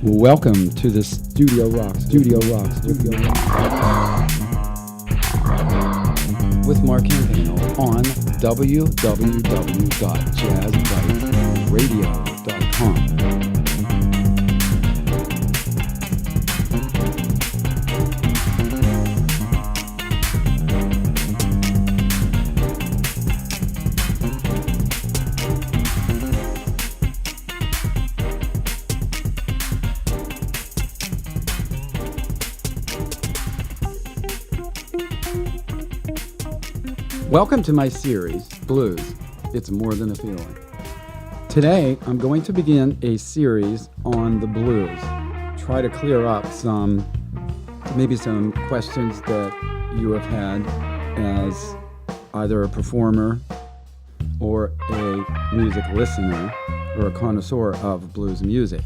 Welcome to the Studio Rock with Mark Campayno on www.jazzbiteradio.com. Welcome to my series, Blues, It's More Than a Feeling. Today, I'm going to begin a series on the blues. Try to clear up some questions that you have had as either a performer or a music listener or a connoisseur of blues music.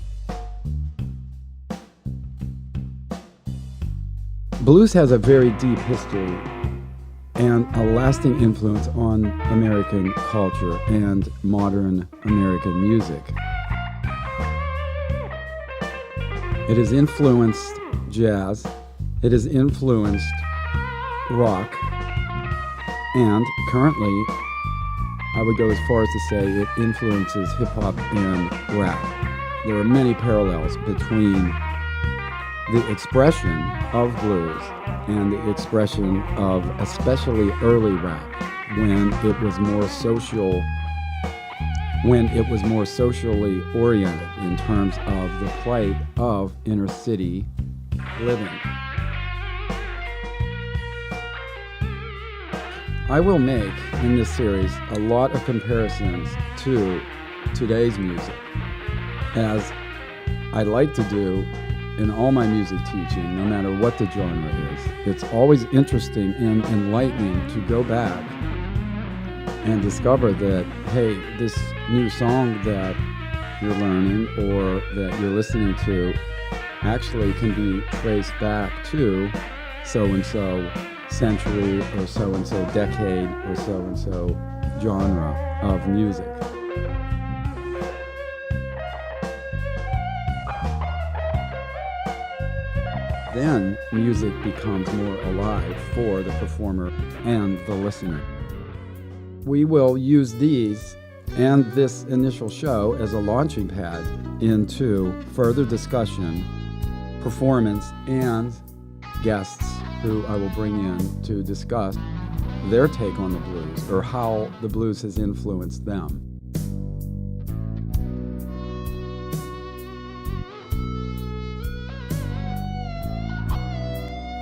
Blues has a very deep history and a lasting influence on American culture and modern American music. It has influenced jazz, it has influenced rock, and currently, I would go as far as to say it influences hip-hop and rap. There are many parallels between the expression of blues and the expression of especially early rap when it was more socially oriented in terms of the plight of inner city living. I will make in this series a lot of comparisons to today's music, as I like to do in all my music teaching, no matter what the genre is. It's always interesting and enlightening to go back and discover that, hey, this new song that you're learning or that you're listening to actually can be traced back to so-and-so century or so-and-so decade or so-and-so genre of music. Then music becomes more alive for the performer and the listener. We will use these and this initial show as a launching pad into further discussion, performance, and guests who I will bring in to discuss their take on the blues or how the blues has influenced them.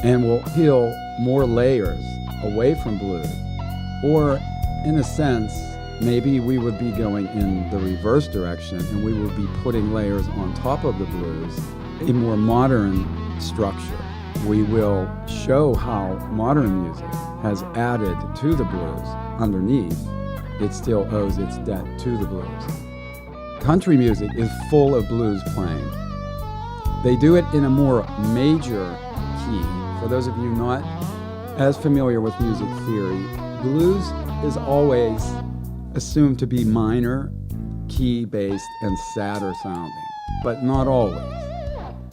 And we'll peel more layers away from blues. Or, in a sense, maybe we would be going in the reverse direction and we would be putting layers on top of the blues, a more modern structure. We will show how modern music has added to the blues underneath. It still owes its debt to the blues. Country music is full of blues playing. They do it in a more major key. For those of you not as familiar with music theory, blues is always assumed to be minor, key-based, and sadder sounding, but not always.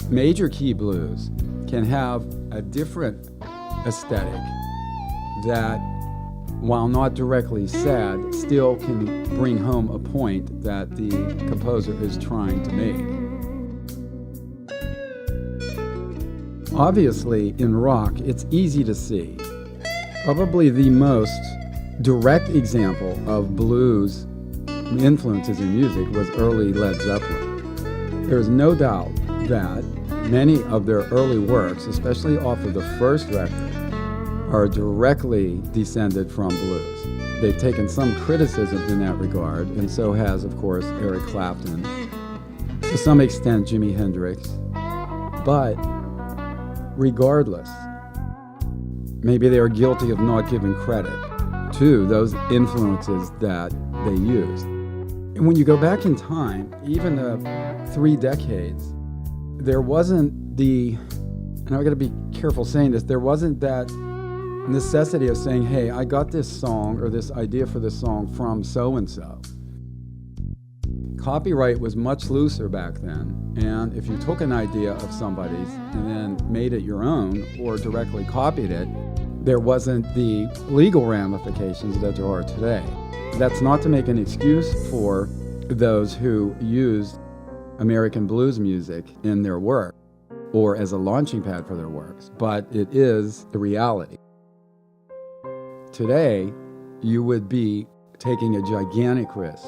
Major key blues can have a different aesthetic that, while not directly sad, still can bring home a point that the composer is trying to make. Obviously, in rock, it's easy to see. Probably the most direct example of blues influences in music was early Led Zeppelin. There is no doubt that many of their early works, especially off of the first record, are directly descended from blues. They've taken some criticism in that regard, and so has, of course, Eric Clapton, to some extent Jimi Hendrix, but regardless, maybe they are guilty of not giving credit to those influences that they used. And when you go back in time, even 3 decades, there wasn't and I've got to be careful saying this, there wasn't that necessity of saying, hey, I got this song or this idea for this song from so-and-so. Copyright was much looser back then, and if you took an idea of somebody's and then made it your own or directly copied it, there wasn't the legal ramifications that there are today. That's not to make an excuse for those who used American blues music in their work or as a launching pad for their works, but it is the reality. Today, you would be taking a gigantic risk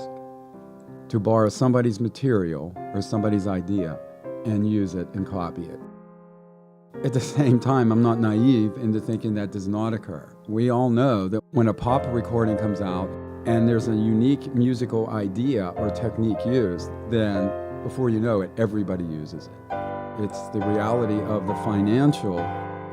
to borrow somebody's material or somebody's idea and use it and copy it. At the same time, I'm not naive into thinking that does not occur. We all know that when a pop recording comes out and there's a unique musical idea or technique used, then before you know it, everybody uses it. It's the reality of the financial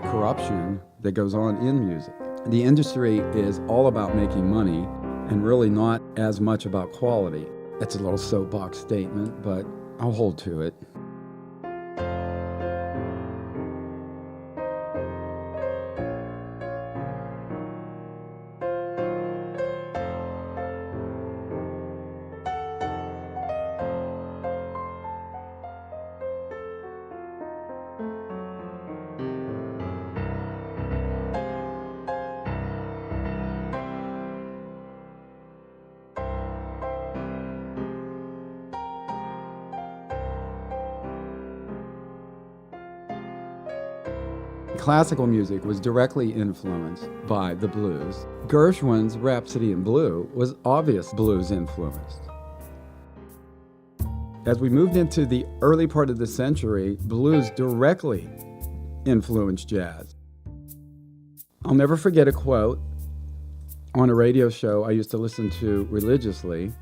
corruption that goes on in music. The industry is all about making money and really not as much about quality. That's a little soapbox statement, but I'll hold to it. Classical music was directly influenced by the blues. Gershwin's Rhapsody in Blue was obvious blues influenced. As we moved into the early part of the century, blues directly influenced jazz. I'll never forget a quote on a radio show I used to listen to religiously,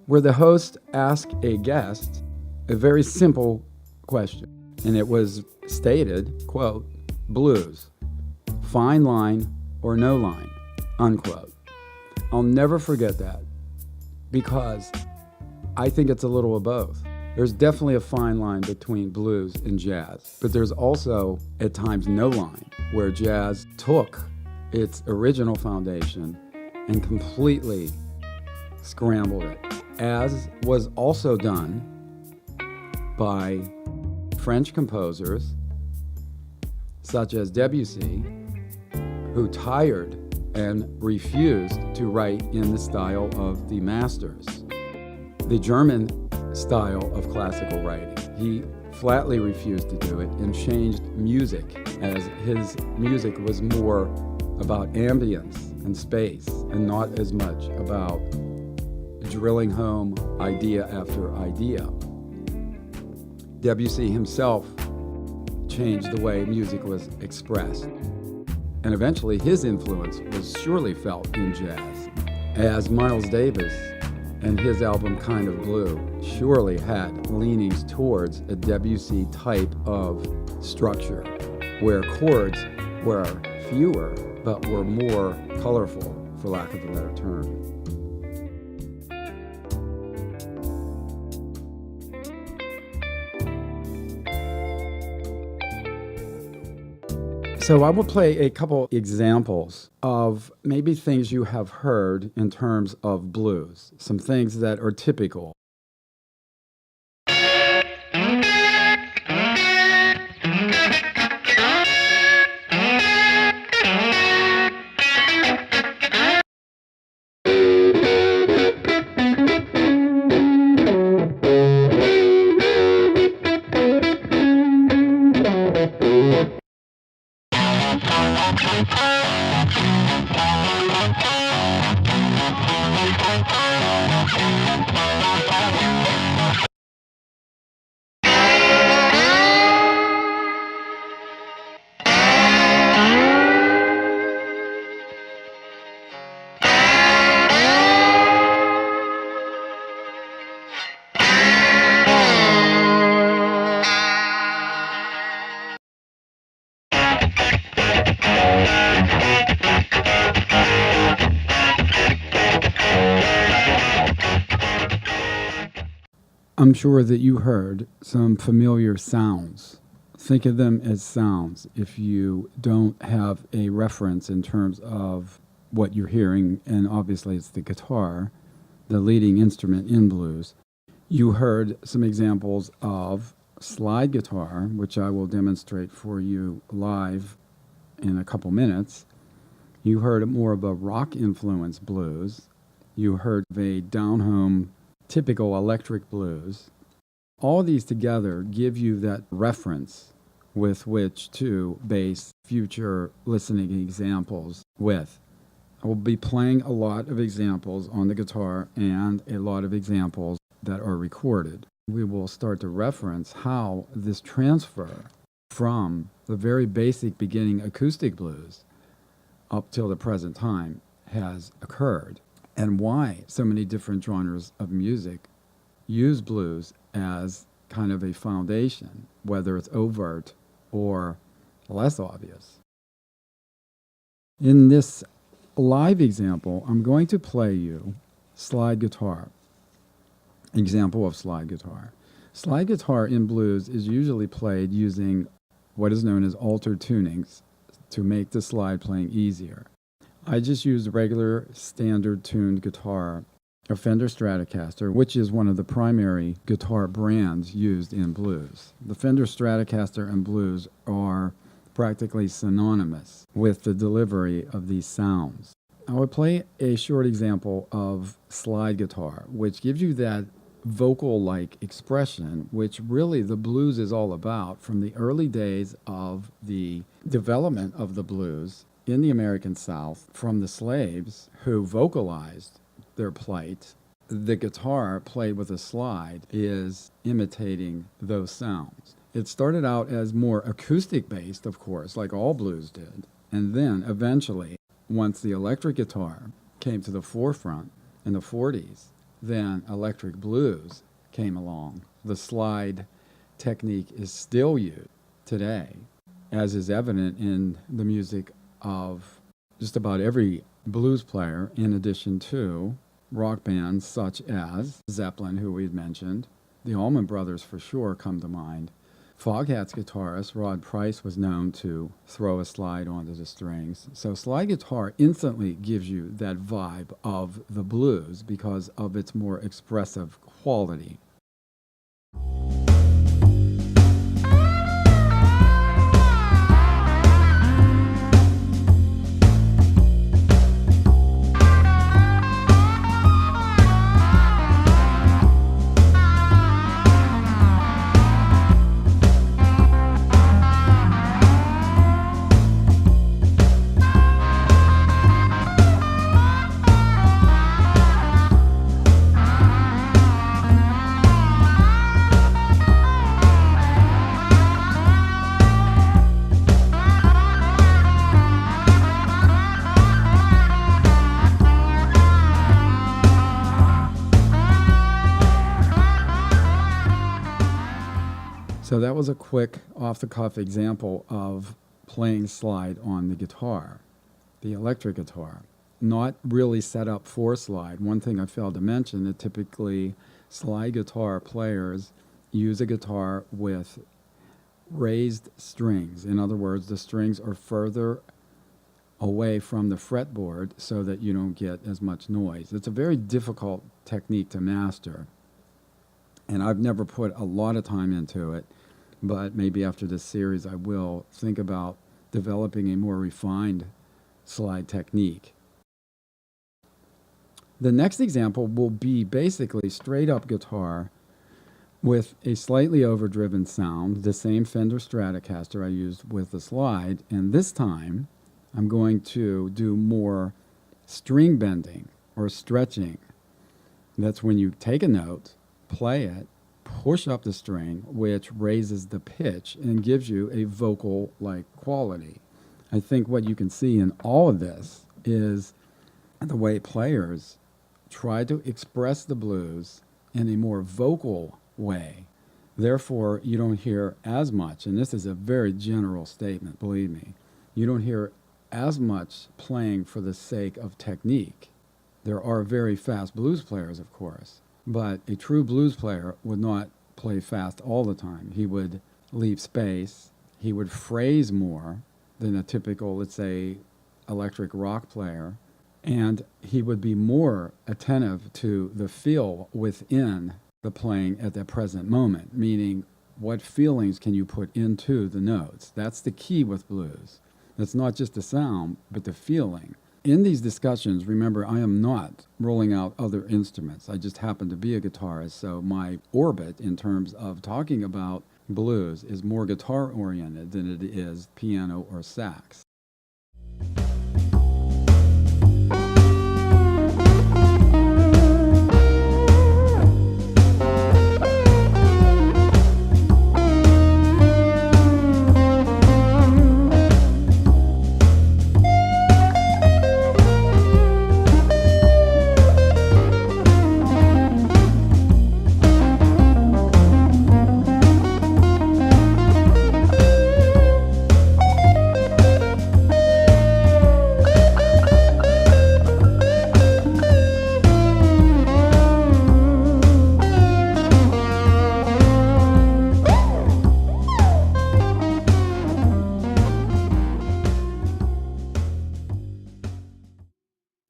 where the host asked a guest a very simple question, and it was stated, quote, "Blues, fine line or no line," unquote. I'll never forget that because I think it's a little of both. There's definitely a fine line between blues and jazz, but there's also at times no line where jazz took its original foundation and completely scrambled it, as was also done by French composers such as Debussy, who tired and refused to write in the style of the masters, the German style of classical writing. He flatly refused to do it and changed music, as his music was more about ambience and space and not as much about drilling home idea after idea. Debussy himself changed the way music was expressed. And eventually his influence was surely felt in jazz, as Miles Davis and his album Kind of Blue surely had leanings towards a Debussy type of structure, where chords were fewer but were more colorful, for lack of a better term. So I will play a couple examples of maybe things you have heard in terms of blues, some things that are typical. I'm sure that you heard some familiar sounds. Think of them as sounds if you don't have a reference in terms of what you're hearing, and obviously it's the guitar, the leading instrument in blues. You heard some examples of slide guitar, which I will demonstrate for you live in a couple minutes. You heard more of a rock influence blues. You heard of a down home typical electric blues. All these together give you that reference with which to base future listening examples with. I will be playing a lot of examples on the guitar and a lot of examples that are recorded. We will start to reference how this transfer from the very basic beginning acoustic blues up till the present time has occurred, and why so many different genres of music use blues as kind of a foundation, whether it's overt or less obvious. In this live example, I'm going to play you slide guitar. Example of slide guitar. Slide guitar in blues is usually played using what is known as altered tunings to make the slide playing easier. I just used regular standard tuned guitar, a Fender Stratocaster, which is one of the primary guitar brands used in blues. The Fender Stratocaster and blues are practically synonymous with the delivery of these sounds. I would play a short example of slide guitar, which gives you that vocal-like expression, which really the blues is all about from the early days of the development of the blues in the American South from the slaves who vocalized their plight. The guitar played with a slide is imitating those sounds. It started out as more acoustic based, of course, like all blues did. And then eventually, once the electric guitar came to the forefront in the 40s, then electric blues came along. The slide technique is still used today, as is evident in the music of just about every blues player, in addition to rock bands such as Zeppelin, who we've mentioned. The Allman Brothers for sure come to mind. Foghat's guitarist Rod Price was known to throw a slide onto the strings. So slide guitar instantly gives you that vibe of the blues because of its more expressive quality. So that was a quick off-the-cuff example of playing slide on the guitar, the electric guitar. Not really set up for slide. One thing I failed to mention that typically slide guitar players use a guitar with raised strings. In other words, the strings are further away from the fretboard so that you don't get as much noise. It's a very difficult technique to master, and I've never put a lot of time into it, but maybe after this series I will think about developing a more refined slide technique. The next example will be basically straight up guitar with a slightly overdriven sound, the same Fender Stratocaster I used with the slide, and this time I'm going to do more string bending or stretching. That's when you take a note, play it, push up the string, which raises the pitch and gives you a vocal-like quality. I think what you can see in all of this is the way players try to express the blues in a more vocal way. Therefore, you don't hear as much, and this is a very general statement, believe me, you don't hear as much playing for the sake of technique. There are very fast blues players, of course, but a true blues player would not play fast all the time. He would leave space. He would phrase more than a typical, let's say, electric rock player. And he would be more attentive to the feel within the playing at that present moment, meaning what feelings can you put into the notes? That's the key with blues. It's not just the sound, but the feeling. In these discussions, remember, I am not rolling out other instruments. I just happen to be a guitarist, so my orbit in terms of talking about blues is more guitar-oriented than it is piano or sax.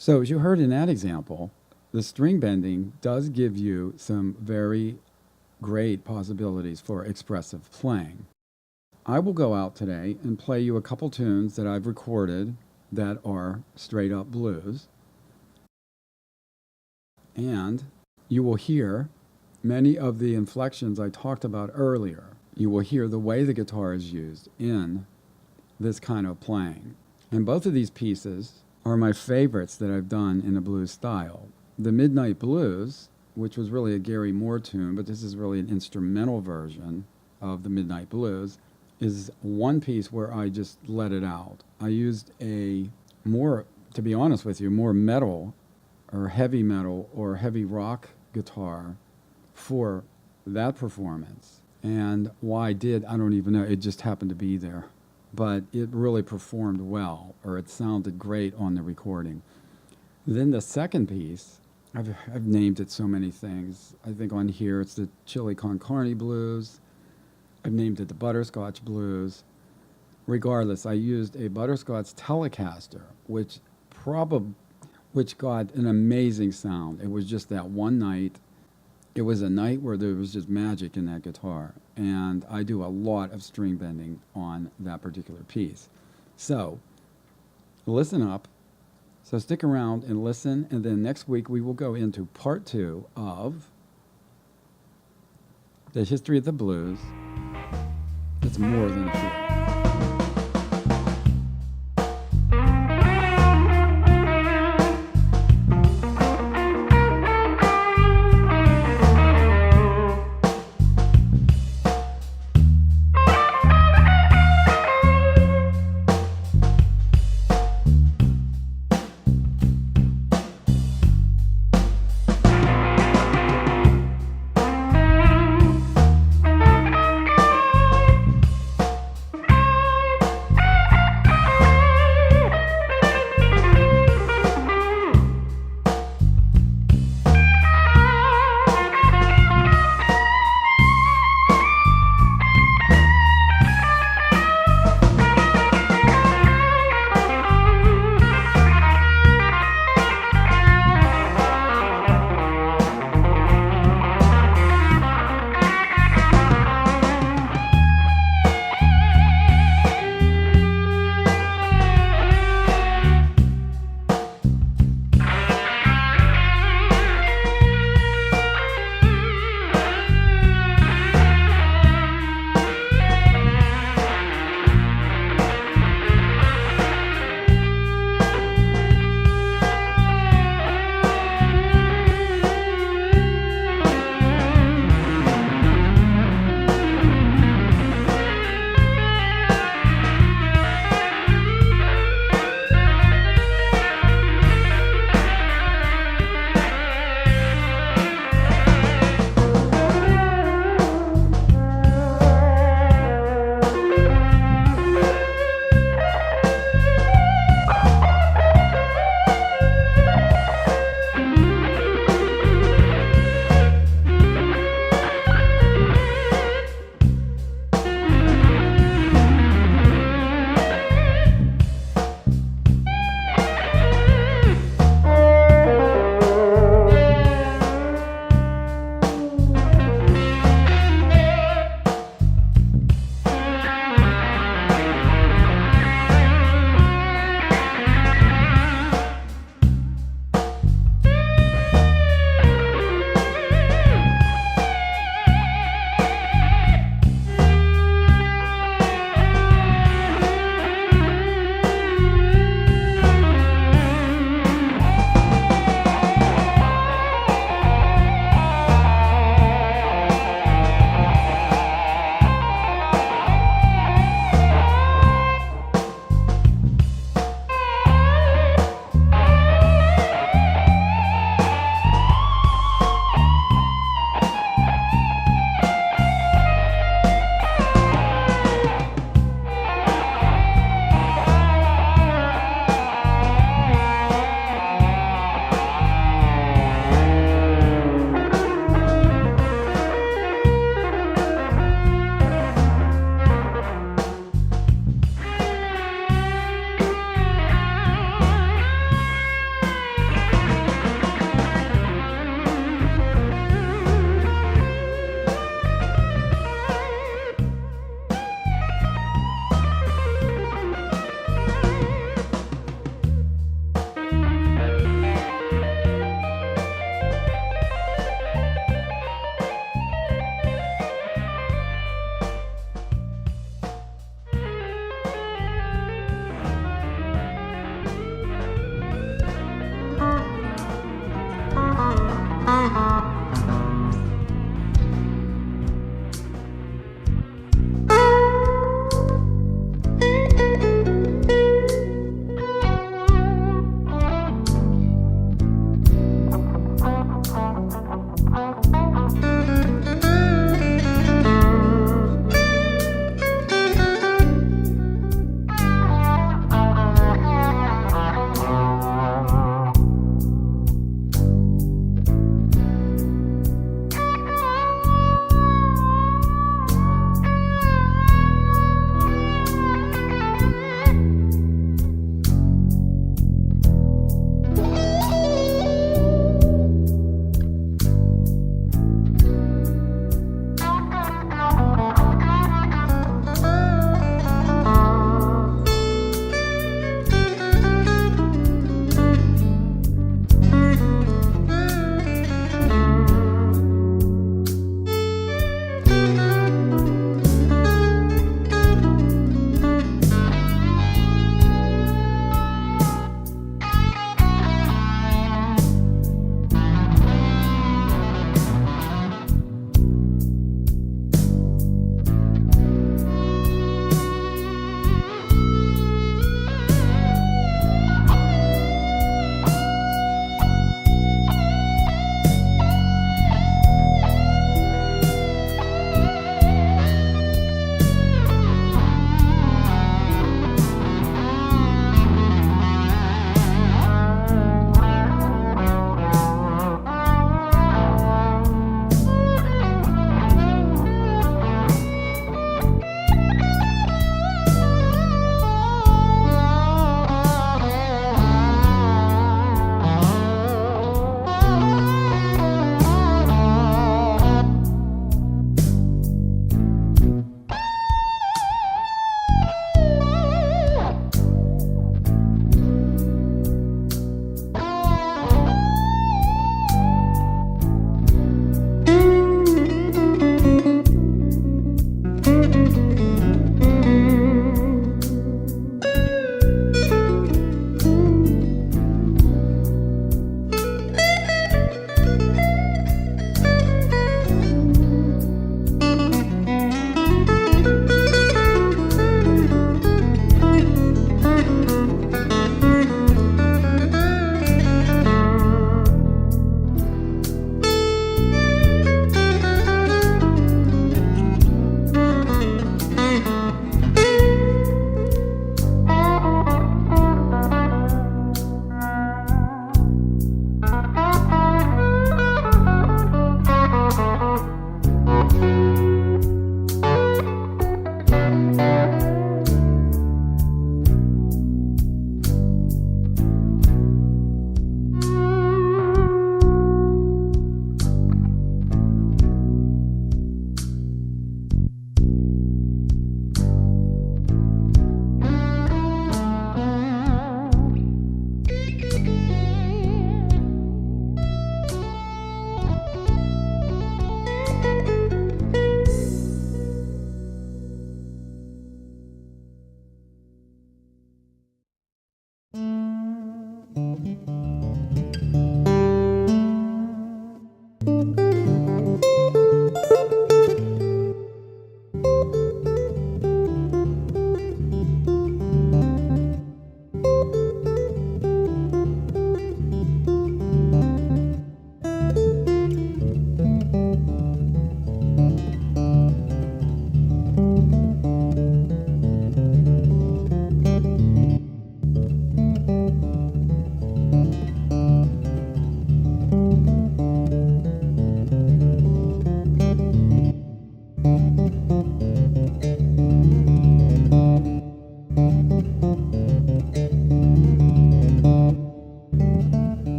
So as you heard in that example, the string bending does give you some very great possibilities for expressive playing. I will go out today and play you a couple tunes that I've recorded that are straight up blues. And you will hear many of the inflections I talked about earlier. You will hear the way the guitar is used in this kind of playing. And both of these pieces are my favorites that I've done in a blues style. The Midnight Blues, which was really a Gary Moore tune, but this is really an instrumental version of the Midnight Blues, is one piece where I just let it out. I used a more, to be honest with you, more metal or heavy metal or heavy rock guitar for that performance. And why I did, I don't even know. It just happened to be there. But it really performed well, or it sounded great on the recording. Then the second piece, I've named it so many things. I think on here it's the Chili Con Carne Blues. I've named it the Butterscotch Blues. Regardless, I used a Butterscotch Telecaster, which got an amazing sound. It was just that one night. It was a night where there was just magic in that guitar, and I do a lot of string bending on that particular piece. So listen up. So stick around and listen, and then next week we will go into part 2 of the history of the blues. It's more than a feeling.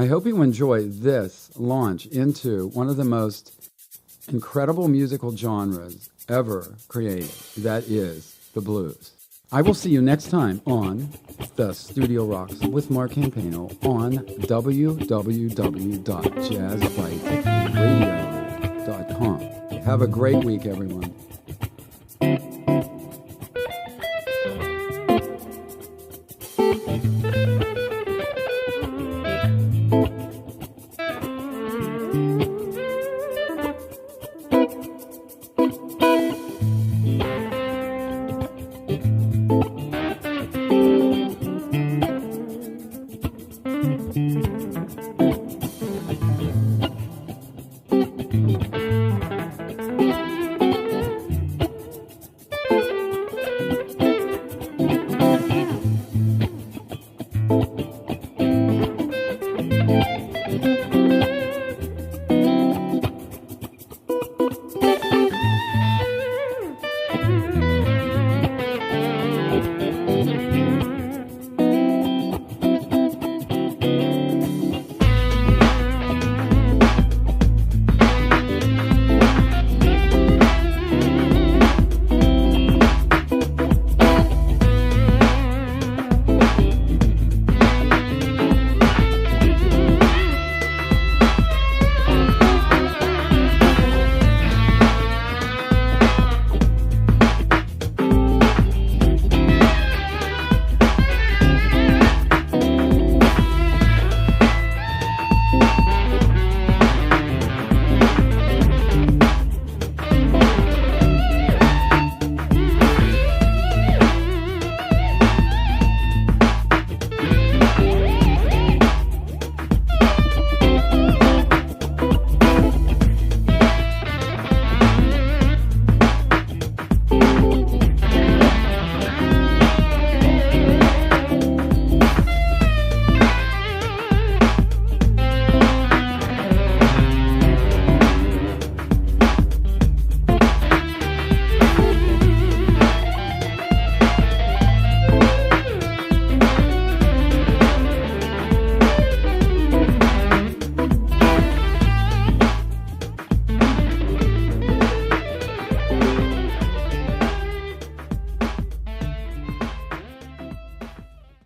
I hope you enjoy this launch into one of the most incredible musical genres ever created. That is the blues. I will see you next time on The Studio Rocks with Mark Campayno on www.jazzbiteradio.com. Have a great week, everyone.